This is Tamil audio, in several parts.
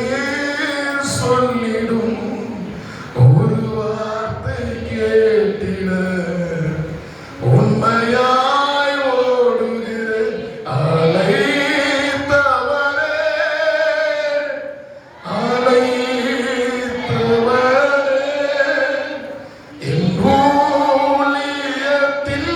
நீர் சொல்லிடும் ஒரு வார்த்தை கேட்டிட உண்மையாய் ஓடுகிற அலைத்தவரே என் ஊழியத்தில்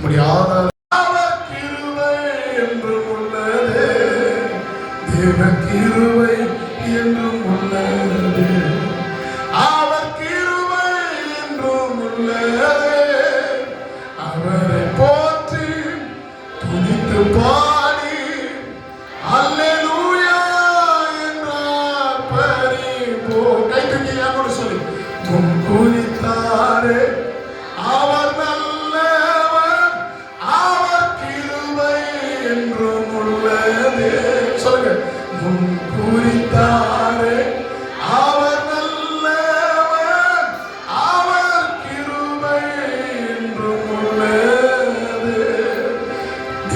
முடியாத அவர் கிருபை என்றும் உள்ளது, தேவ கிருபை என்றும் உள்ளது, அவர் கிருபை என்றும் உள்ளது. அவரை போற்றி துதித்து பாடி அல்லேலூயா என்றார் பரிபோ. கை தூக்கி கூட சொல்லி முன் குறித்தாரே அவர் நல்லவர், அவர் கிருபை என்றும் உள்ளது. சொல்லுங்க, முன் குறித்தாரே அவர் நல்லவர், அவர் கிருபை என்றும் உள்ளது.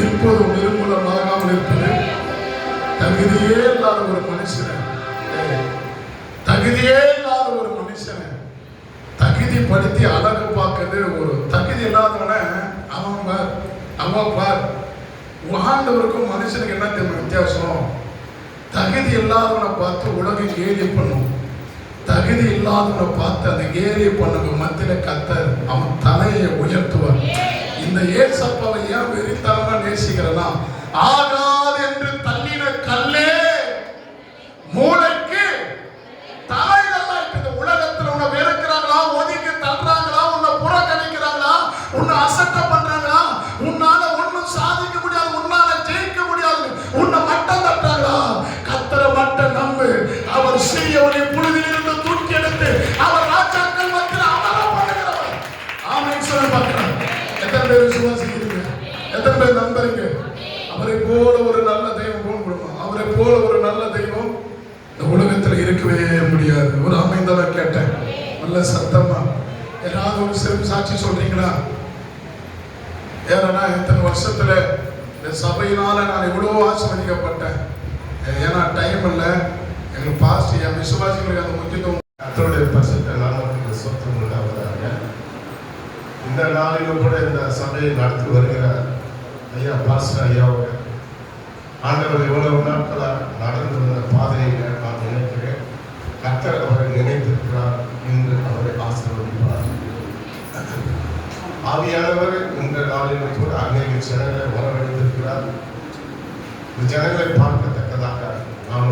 எப்போதும் நிர்மூலமாகாமல் இருப்பது தகுதியே இல்லாத ஒரு மனுஷனை, தகுதியே இல்லாத ஒரு மனுஷனை தகுதிப்படுத்தி அழகு பார்க்கிறது. ஒரு தகுதி இல்லாதவன அவன் பார், அவன் பார். ஆண்டவருக்கும் மனுஷனுக்கு என்ன தெரியும் வித்தியாசம்? தகுதி இல்லாதவனை பார்த்து உலகம் கேலி பண்ணும், தகுதி இல்லாதவனை பார்த்து அந்த கேலி பண்ணுங்க மத்தியில கத்தர் அவன் தலையை உயர்த்துவார். இந்த ஏசப்பாவை ஏன் வெறித்தனமா நேசிக்கிறனா, ஆகாது என்று தள்ளின கல்லே மூளைக்கு தலைகள்லாம் இருக்குது. உலகத்தில் உன்னை வெறுக்கிறாங்களா, ஒதுக்கி தள்ளுறாங்களா, உன்னை புறக்கணிக்கிறாங்களா, உன்னை அசட்ட பண்றாங்களா, உன்னால ஒன்னும் சாதிக்க முடியாது, உன்னால ஜெயிக்க முடியாது, உன்னை மட்டம் தட்டுறாங்களா, கத்தரை மட்டும் நம்பு. அவர் சிறியவனை புழுதியில் இருந்து தூக்கி எடுத்து அவர் ராஜாக்கள் மத்தியில் அமர பண்ணுகிறவர். ஆமென் சொல்ல பார்க்கிறார். எத்தனை பேர் விசுவாசிக்கிறீங்க? எத்தனை பேர் நம்புறீங்க? அவரை போல ஒரு நல்ல தெய்வம் போன் கொடுக்கும். அவரை போல ஒரு நல்ல தெய்வம் இந்த உலகத்தில் இருக்கவே முடியாது. ஒரு அமைந்தவ கேட்டேன் நல்ல சத்தமா. ஏதாவது ஒரு சிறு சாட்சி சொல்றீங்களா? ஏன்னா இத்தனை வருஷத்துல இந்த சபையினால நான் எவ்வளவு ஆசீர்வதிக்கப்பட்டேன். ஏன்னா டைம் இல்லை, எங்களுக்கு பாஸ்ட் என் விசுவாசிகளுக்கு அந்த முக்கியத்துவம். கர்த்தருடைய பரிசுத்த நாமத்துக்கு சொந்தம் உண்டாவதாக. இந்த நாளிலும் கூட இந்த சபையை நடத்தி வருகிற ஐயா பாஸ்டர் ஐயாவோட ஆண்டவர் எவ்வளவு நாட்களாக நடந்து வந்த பாதையை நான் நினைக்கிறேன். கர்த்தர் அவரை நினைத்திருக்கிறார், இன்று அவரை ஆசீர்வதிப்பார். ஆவியானவர் இந்த நாளிலும் கூட அநேக ஜனங்களை வரவழைத்திருக்கிறார். இந்த ஜனங்களை பார்க்கத்தக்கதாக நான்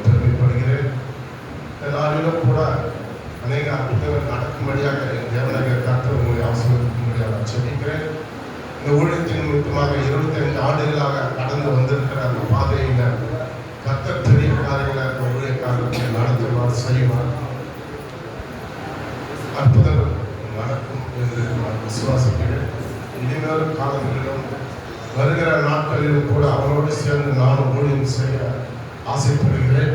பெருமைப்படுகிறேன். இந்த நாளிலும் கூட அநேக அற்புதங்கள் நடக்கும்படியாக தேவனாகிய கர்த்தர் உங்களை ஆசீர்வதிக்கும்படியாக சொல்லிக்கிறேன். இந்த ஊழியத்தின் நிமித்தமாக 25 ஆண்டுகளாக கடந்து வந்திருக்கிற அந்த பாதையில கர்த்தர் பெரிய காரியங்களை அந்த ஊழியக்காரர்களை நடத்துவார், செய்வார். அற்புதங்கள் நடக்கும் என்று நான் விசுவாசிக்கிறேன். இனிமேலும் காலங்களிலும் வருகிற நாட்களிலும் கூட அவரோடு சேர்ந்து நான் ஊழியம் செய்ய ஆசைப்படுகிறேன்.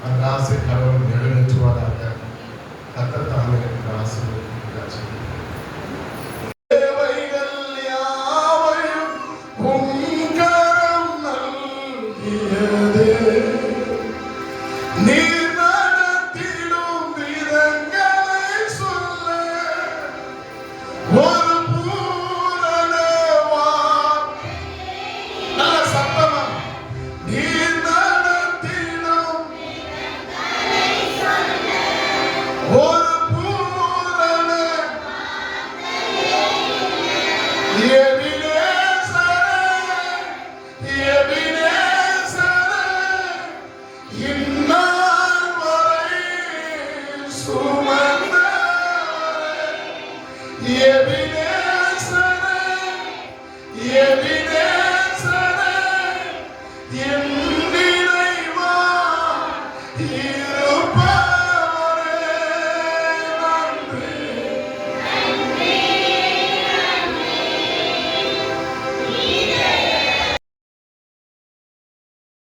அந்த ஆசை கடவுள் நிறைவேற்றுவதாக கர்த்தர் தாமே ஆசீர்வதிக்கிறார்.